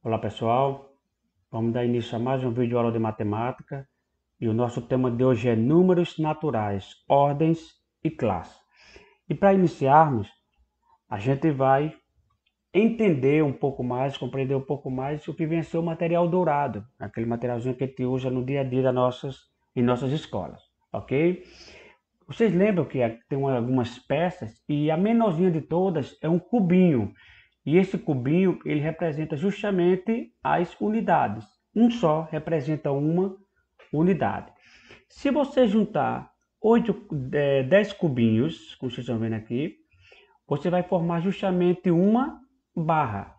Olá pessoal, vamos dar início a mais um vídeo aula de matemática e o nosso tema de hoje é números naturais, ordens e classes. E para iniciarmos, a gente vai entender um pouco mais, compreender um pouco mais o que vem a ser o material dourado, aquele materialzinho que a gente usa no dia a dia em nossas escolas, ok? Vocês lembram que tem algumas peças e a menorzinha de todas é um cubinho. E esse cubinho, ele representa justamente as unidades. Um só representa uma unidade. Se você juntar 10 cubinhos, como vocês estão vendo aqui, você vai formar justamente uma barra.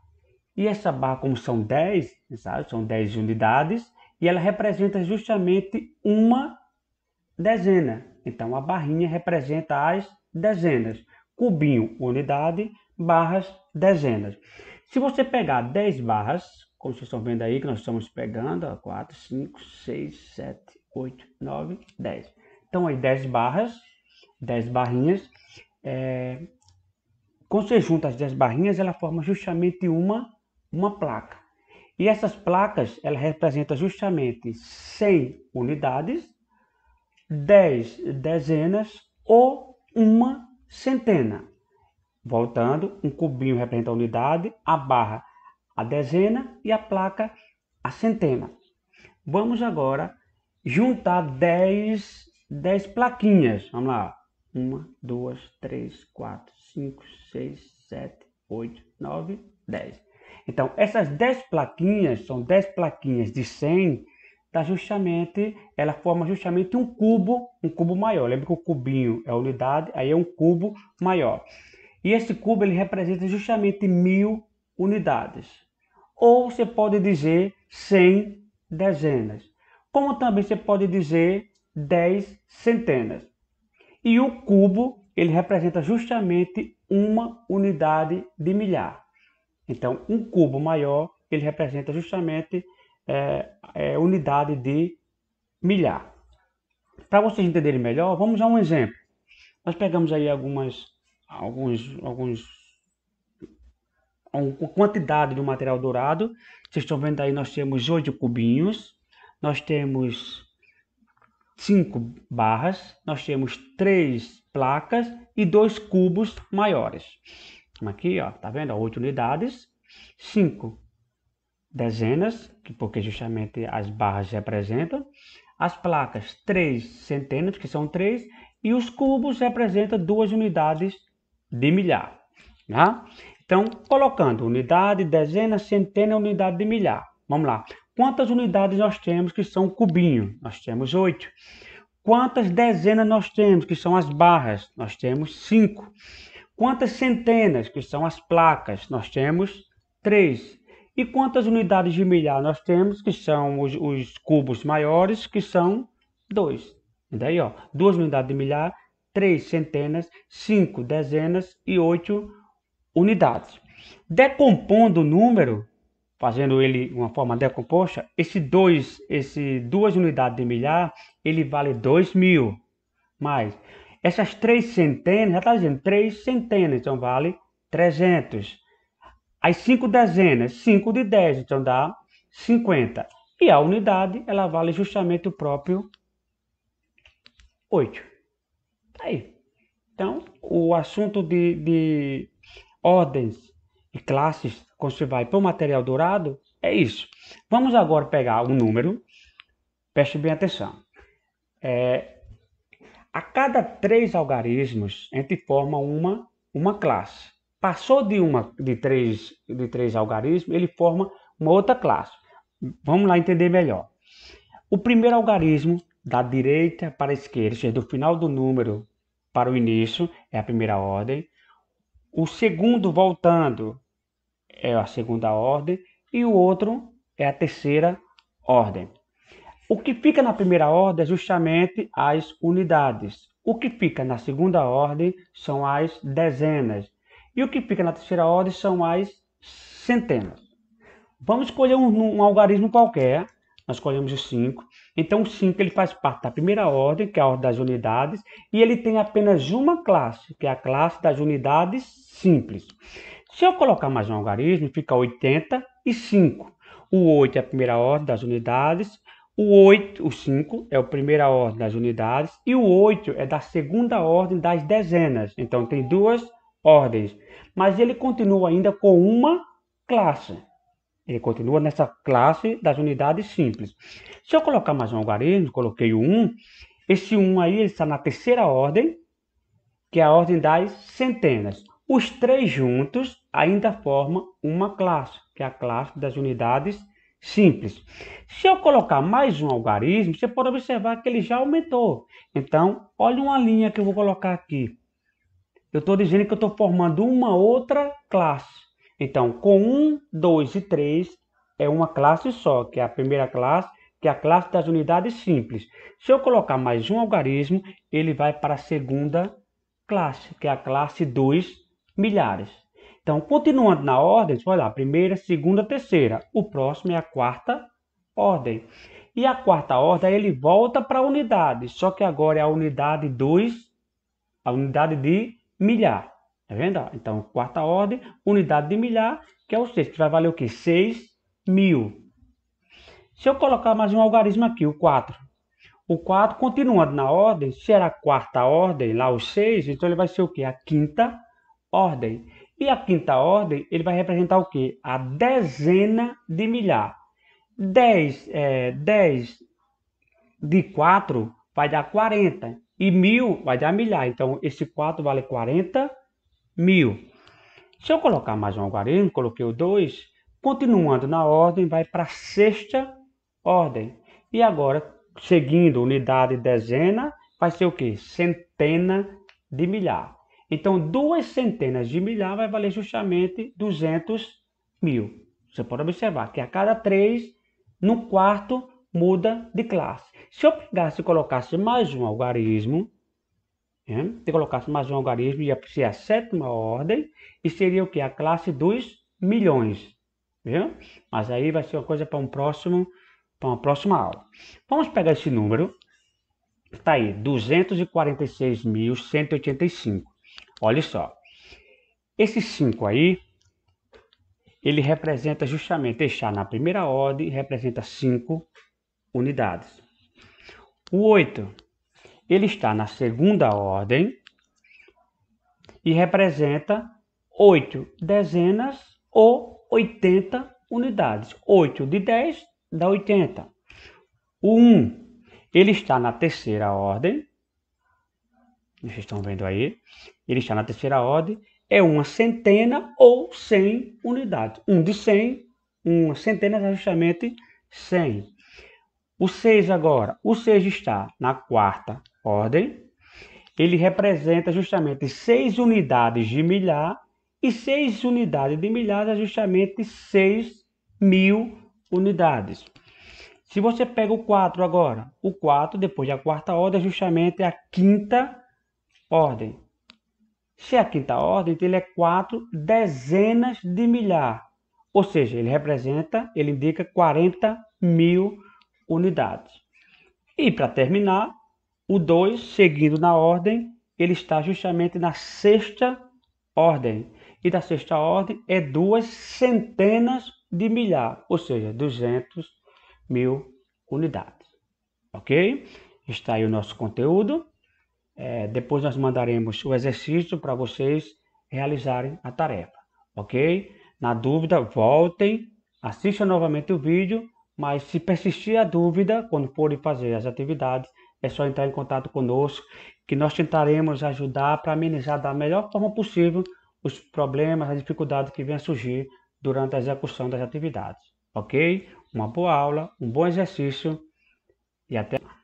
E essa barra, como são 10, sabe? São 10 unidades, e ela representa justamente uma dezena. Então, a barrinha representa as dezenas. Cubinho, unidade, barras, dezenas. Se você pegar 10 barras, como vocês estão vendo aí, que nós estamos pegando, 4, 5, 6, 7, 8, 9, 10. Então, aí 10 barras, 10 barrinhas. Quando você junta as 10 barrinhas, ela forma justamente uma placa. E essas placas, ela representa justamente 100 unidades, 10 dezenas ou uma centena. Voltando, um cubinho representa a unidade, a barra a dezena e a placa a centena. Vamos agora juntar 10 plaquinhas. Vamos lá. 1, 2, 3, 4, 5, 6, 7, 8, 9, 10. Então, essas 10 plaquinhas são 10 plaquinhas de 100, ela forma justamente um cubo maior. Lembra que o cubinho é a unidade, aí é um cubo maior. E esse cubo ele representa justamente 1000 unidades. Ou você pode dizer 100 dezenas. Como também você pode dizer 10 centenas. E o cubo ele representa justamente uma unidade de milhar. Então, um cubo maior ele representa justamente unidade de milhar. Para vocês entenderem melhor, vamos a um exemplo. Nós pegamos aí uma quantidade do material dourado. Vocês estão vendo aí, nós temos 8 cubinhos, nós temos 5 barras, nós temos 3 placas e 2 cubos maiores. Aqui, ó, tá vendo? 8 unidades, 5 dezenas, porque justamente as barras representam, as placas 3 centenas, que são 3, e os cubos representam 2 unidades de milhar. Tá? Então, colocando unidade, dezena, centena, unidade de milhar. Vamos lá. Quantas unidades nós temos que são cubinho? Nós temos 8. Quantas dezenas nós temos, que são as barras? Nós temos 5. Quantas centenas, que são as placas? Nós temos 3. E quantas unidades de milhar nós temos, que são os cubos maiores, que são 2. E daí, ó, 2 unidades de milhar, 3 centenas, 5 dezenas e 8 unidades. Decompondo o número, fazendo ele uma forma decomposta, esse 2 unidades de milhar, ele vale 2000. Mais essas 3 centenas, já está dizendo 3 centenas, então vale 300. As 5 dezenas, 5 de 10, então dá 50. E a unidade, ela vale justamente o próprio 8. Tá aí. Então, o assunto de ordens e classes, quando você vai para o material dourado, é isso. Vamos agora pegar um número, preste bem atenção. A cada 3 algarismos, a gente forma uma classe. Passou de três algarismos, ele forma uma outra classe. Vamos lá entender melhor. O primeiro algarismo, da direita para a esquerda, ou seja, do final do número para o início, é a primeira ordem. O segundo, voltando, é a segunda ordem. E o outro é a terceira ordem. O que fica na primeira ordem é justamente as unidades. O que fica na segunda ordem são as dezenas. E o que fica na terceira ordem são as centenas. Vamos escolher um algarismo qualquer. Nós escolhemos o 5. Então, o 5 ele faz parte da primeira ordem, que é a ordem das unidades, e ele tem apenas uma classe, que é a classe das unidades simples. Se eu colocar mais um algarismo, fica 85. O 8 é a primeira ordem das unidades, o 5 é a primeira ordem das unidades e o 8 é da segunda ordem das dezenas. Então tem duas ordens, mas ele continua ainda com uma classe. Ele continua nessa classe das unidades simples. Se eu colocar mais um algarismo, coloquei o 1, esse 1 aí ele está na terceira ordem, que é a ordem das centenas. Os três juntos ainda formam uma classe, que é a classe das unidades simples. Se eu colocar mais um algarismo, você pode observar que ele já aumentou. Então, olha uma linha que eu vou colocar aqui. Eu estou dizendo que eu estou formando uma outra classe. Então, com 1, 2 e 3 é uma classe só, que é a primeira classe, que é a classe das unidades simples. Se eu colocar mais um algarismo, ele vai para a segunda classe, que é a classe dos milhares. Então, continuando na ordem, você vai lá, primeira, segunda, terceira. O próximo é a quarta ordem. E a quarta ordem, ele volta para a unidade, só que agora é a unidade de milhar. Tá vendo? Então, quarta ordem, unidade de milhar, que é o 6, que vai valer o quê? 6.000. Se eu colocar mais um algarismo aqui, o 4. O 4, continuando na ordem, se era a quarta ordem, lá o 6, então ele vai ser o quê? A quinta ordem. E a quinta ordem, ele vai representar o quê? A dezena de milhar. 10 de 4 vai dar 40. E 1.000 vai dar milhar. Então, esse 4 vale 40.000. Se eu colocar mais um algarismo, coloquei o 2, continuando na ordem, vai para a sexta ordem. E agora, seguindo unidade dezena, vai ser o quê? Centena de milhar. Então, 2 centenas de milhar vai valer justamente 200.000. Você pode observar que a cada 3, no quarto, muda de classe. Se eu pegasse e colocasse mais um algarismo, ia ser a sétima ordem e seria o que? A classe dos milhões. Viu? Mas aí vai ser uma coisa para uma próxima aula. Vamos pegar esse número. Está aí, 246.185. Olha só. Esse 5 aí, ele representa justamente, está na primeira ordem, representa 5 unidades. O 8, ele está na segunda ordem e representa 8 dezenas ou 80 unidades. 8 de 10 dá 80. O 1, ele está na terceira ordem. Vocês estão vendo aí? Ele está na terceira ordem. É uma centena ou 100 unidades. 1 de 100, uma centena é justamente 100. O 6 agora. O 6 está na quarta ordem. Ele representa justamente 6 unidades de milhar. E 6 unidades de milhar é justamente 6.000 unidades. Se você pega o 4 agora, o 4, depois da quarta ordem, é justamente a quinta ordem. Se é a quinta ordem, ele é 4 dezenas de milhar. Ou seja, ele indica 40.000 unidades. E para terminar, o 2, seguindo na ordem, ele está justamente na sexta ordem. E da sexta ordem é 2 centenas de milhar, ou seja, 200.000 unidades. Ok? Está aí o nosso conteúdo. Depois nós mandaremos o exercício para vocês realizarem a tarefa. Ok? Na dúvida, voltem, assistam novamente o vídeo, mas se persistir a dúvida, quando forem fazer as atividades, é só entrar em contato conosco, que nós tentaremos ajudar para amenizar da melhor forma possível os problemas, as dificuldades que venham a surgir durante a execução das atividades. Ok? Uma boa aula, um bom exercício e até mais.